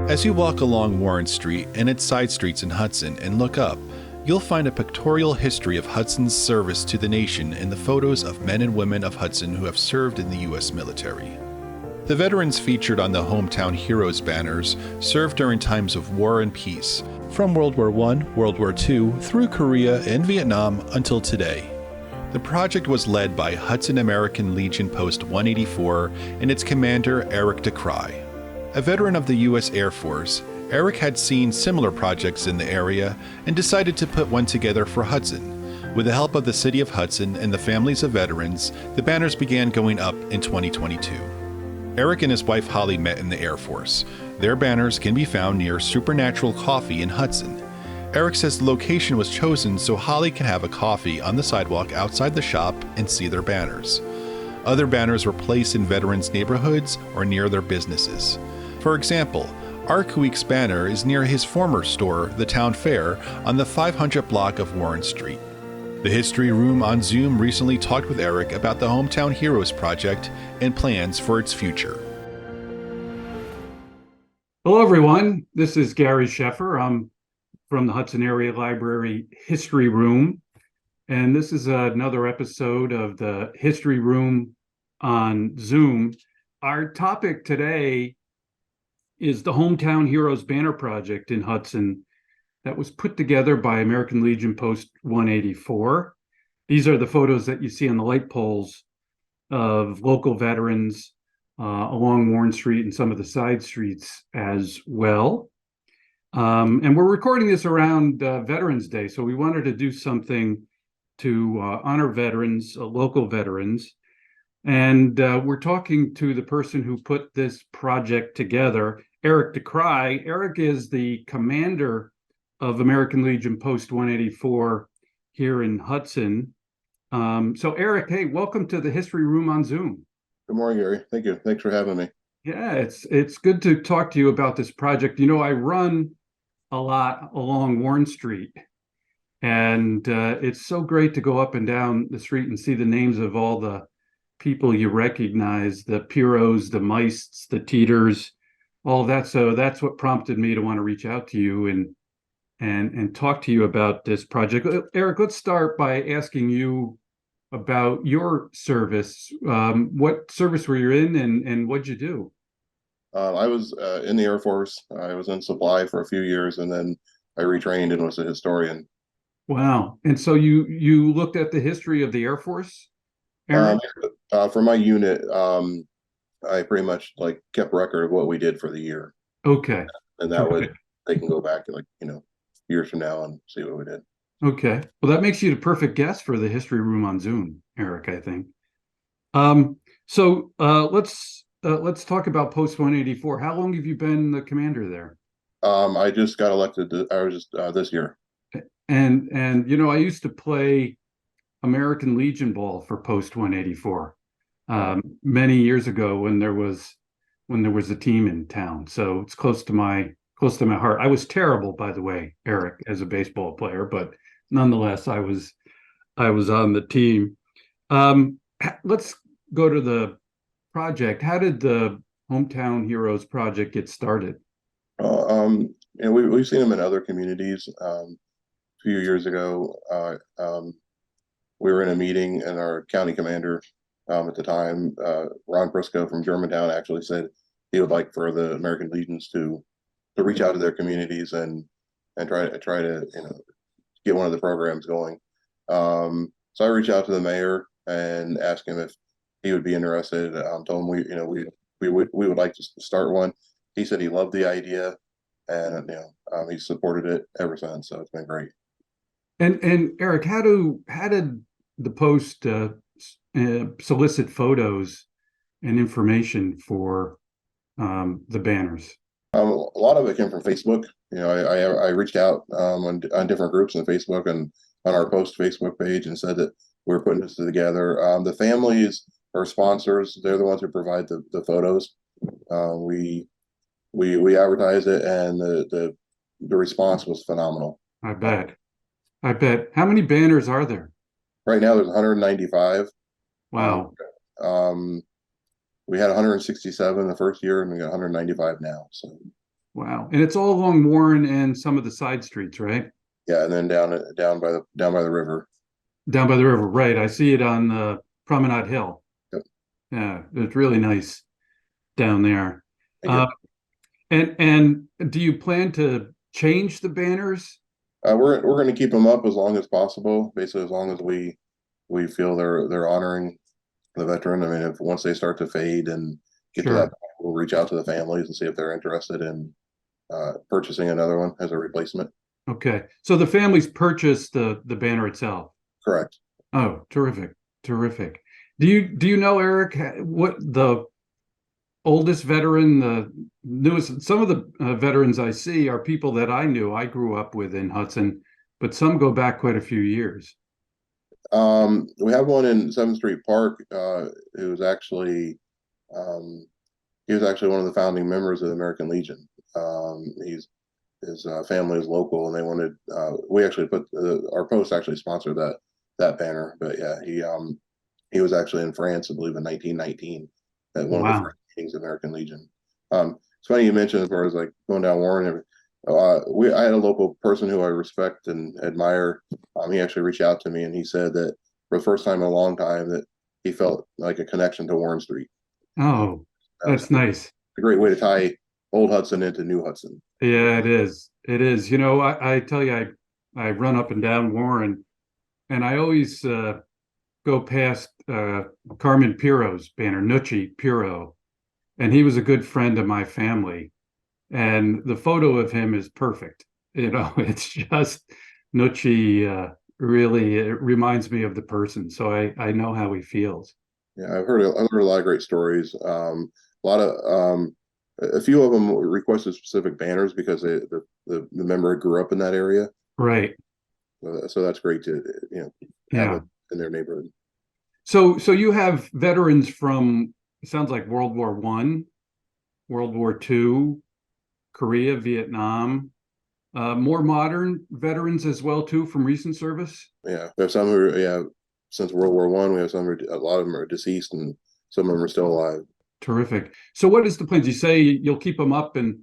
As you walk along Warren Street and its side streets in Hudson and look up, you'll find a pictorial history of Hudson's service to the nation in the photos of men and women of Hudson who have served in the U.S. military. The veterans featured on the Hometown Heroes banners served during times of war and peace, from World War I, World War II, through Korea and Vietnam until today. The project was led by Hudson American Legion Post 184 and its commander Eric De Kraai. A veteran of the U.S. Air Force, Eric had seen similar projects in the area and decided to put one together for Hudson. With the help of the city of Hudson and the families of veterans, the banners began going up in 2022. Eric and his wife Holly met in the Air Force. Their banners can be found near Supernatural Coffee in Hudson. Eric says the location was chosen so Holly can have a coffee on the sidewalk outside the shop and see their banners. Other banners were placed in veterans' neighborhoods or near their businesses. For example, Arc Week's banner is near his former store, the Town Fair, on the 500 block of Warren Street. The History Room on Zoom recently talked with Eric about the Hometown Heroes project and plans for its future. Hello, everyone. This is Gary Sheffer. I'm from the Hudson Area Library History Room, and this is another episode of the History Room on Zoom. Our topic today is the Hometown Heroes Banner Project in Hudson that was put together by American Legion Post 184. These are the photos that you see on the light poles of local veterans along Warren Street and some of the side streets as well. And we're recording this around Veterans Day, so we wanted to do something to honor veterans, local veterans. And we're talking to the person who put this project together, Eric De Kraai. Eric is the commander of American Legion Post 184 here in Hudson. So Eric, hey, welcome to the History Room on Zoom. Good morning, Gary. Thank you. Thanks for having me. Yeah, it's good to talk to you about this project. You know, I run a lot along Warren Street, and it's so great to go up and down the street and see the names of all the people you recognize, the Piros, the Meists, the Teeters, all of that. So that's what prompted me to want to reach out to you and talk to you about this project. Eric, let's start by asking you about your service. What service were you in, and what'd you do? I was in the Air Force. I was in supply for a few years, and then I retrained and was a historian. Wow. And so you looked at the history of the Air Force, Eric? For my unit, I pretty much kept record of what we did for the year. Okay. And that way they can go back years from now and see what we did. Okay. Well, that makes you the perfect guest for the History Room on Zoom, Eric, I think. So let's talk about Post 184. How long have you been the commander there? I just got elected. I was just this year. And you know, I used to play American Legion ball for Post 184 many years ago when there was a team in town. So it's close to my heart. I was terrible, by the way, Eric, as a baseball player, but nonetheless, I was on the team. Let's go to the project. How did the Hometown Heroes project get started? We've seen them in other communities. A few years ago, we were in a meeting, and our county commander at the time, Ron Briscoe from Germantown, actually said he would like for the American Legions to reach out to their communities and try to get one of the programs going. So I reached out to the mayor and asked him if he would be interested. Told him we would like to start one. He said he loved the idea, and he supported it ever since. So it's been great. And Eric, how did the Post solicit photos and information for the banners? A lot of it came from Facebook. I reached out on different groups on Facebook and on our Post Facebook page and said that we were putting this together. The families are sponsors; they're the ones who provide the photos. We advertised it, and the response was phenomenal. I bet. How many banners are there? Right now, there's 195. Wow. We had 167 the first year, and we got 195 now. So Wow. And it's all along Warren and some of the side streets, right? Yeah, and then down by the river. Down by the river, right? I see it on Promenade Hill. Yep. Yeah, it's really nice down there. Thank you. And do you plan to change the banners? We're going to keep them up as long as possible. Basically, as long as we feel they're honoring the veteran. I mean, if once they start to fade and get to that Sure. point, we'll reach out to the families and see if they're interested in purchasing another one as a replacement. Okay. So the families purchased the banner itself. Correct. Oh, terrific. Terrific. Do you know, Eric, what the oldest veteran, the newest, some of the veterans I see are people that I knew, I grew up with in Hudson, but some go back quite a few years. We have one in 7th Street Park, who was actually he was actually one of the founding members of the American Legion. His family is local, and they wanted. We actually put our post actually sponsored that banner. But yeah, he was actually in France, I believe, in 1919 at one of the Wow. first meetings of American Legion. It's funny you mentioned as far as like going down Warren. I had a local person who I respect and admire. He actually reached out to me, and he said that for the first time in a long time that he felt like a connection to Warren Street. Oh, That was that's nice. a great way to tie old Hudson into new Hudson. Yeah, it is. It is. You know, I tell you, I run up and down Warren, and I always go past Carmen Piro's banner, Nucci Piro, and he was a good friend of my family. And the photo of him is perfect. You know, it's just Nucci really, it reminds me of the person. So I know how he feels. Yeah, I've heard a lot of great stories. A lot of a few of them requested specific banners because the member grew up in that area. Right. So that's great to have Yeah. it in their neighborhood. So you have veterans from, it sounds like World War I, World War II, Korea, Vietnam, more modern veterans as well too from recent service. Yeah, we have some who since World War I. We have a lot of them are deceased, and some of them are still alive. Terrific. So what is the plan? You say you'll keep them up and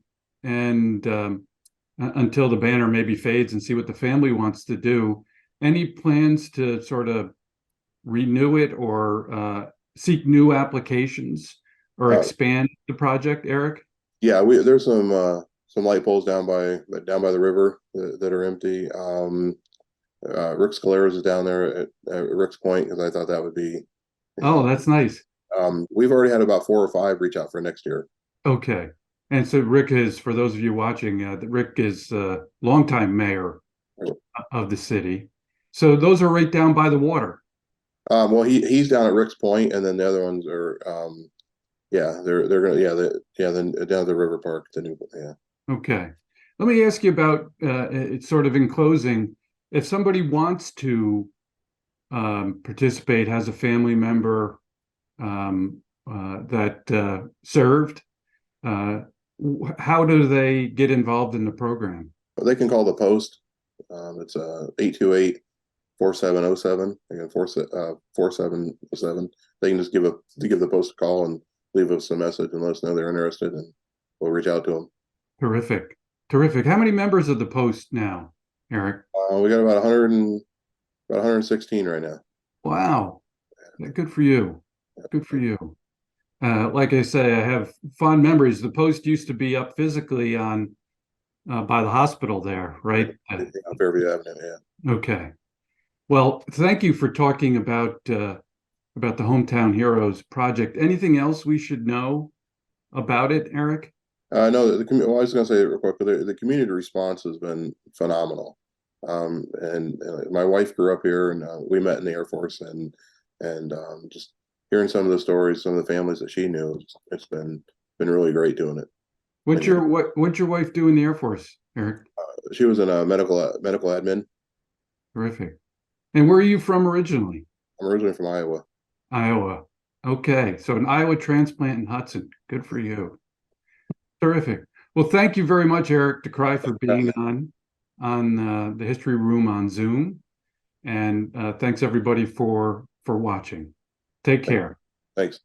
until the banner maybe fades and see what the family wants to do. Any plans to sort of renew it or seek new applications or Uh, expand the project, Eric? yeah, there's some light poles down by the river that are empty. Rick Scalera's is down there at Rick's Point because I thought that would be. Oh, that's nice. We've already had about 4 or 5 reach out for next year. Okay. And so Rick is, for those of you watching, Rick is longtime mayor of the city. So those are right down by the water. Well, he's down at Rick's Point, and then the other ones are, they're gonna, then down at the River Park, the new, yeah. Okay. Let me ask you about it's sort of in closing, if somebody wants to participate, has a family member that served, how do they get involved in the program? They can call the post. It's 828-4707. Again, 4707. They can just give the post a call and leave us a message and let us know they're interested, and we'll reach out to them. Terrific. Terrific. How many members of the post now, Eric? We got about 116 right now. Wow. Good for you. Good for you. Like I say, I have fond memories. The post used to be up physically on by the hospital there, right? Fairview Avenue, yeah. Okay. Well, thank you for talking about the Hometown Heroes project. Anything else we should know about it, Eric? No, well, I was going to say it real quick, but the community response has been phenomenal. And my wife grew up here, and we met in the Air Force, and just hearing some of the stories, some of the families that she knew, it's been really great doing it. What's your wife do in the Air Force, Eric? She was in a medical admin. Terrific. And where are you from originally? I'm originally from Iowa. Iowa. Okay, so an Iowa transplant in Hudson. Good for you. Terrific. Well, thank you very much, Eric De Kraai, for being on the History Room on Zoom, and thanks everybody for watching. Take care. Thanks.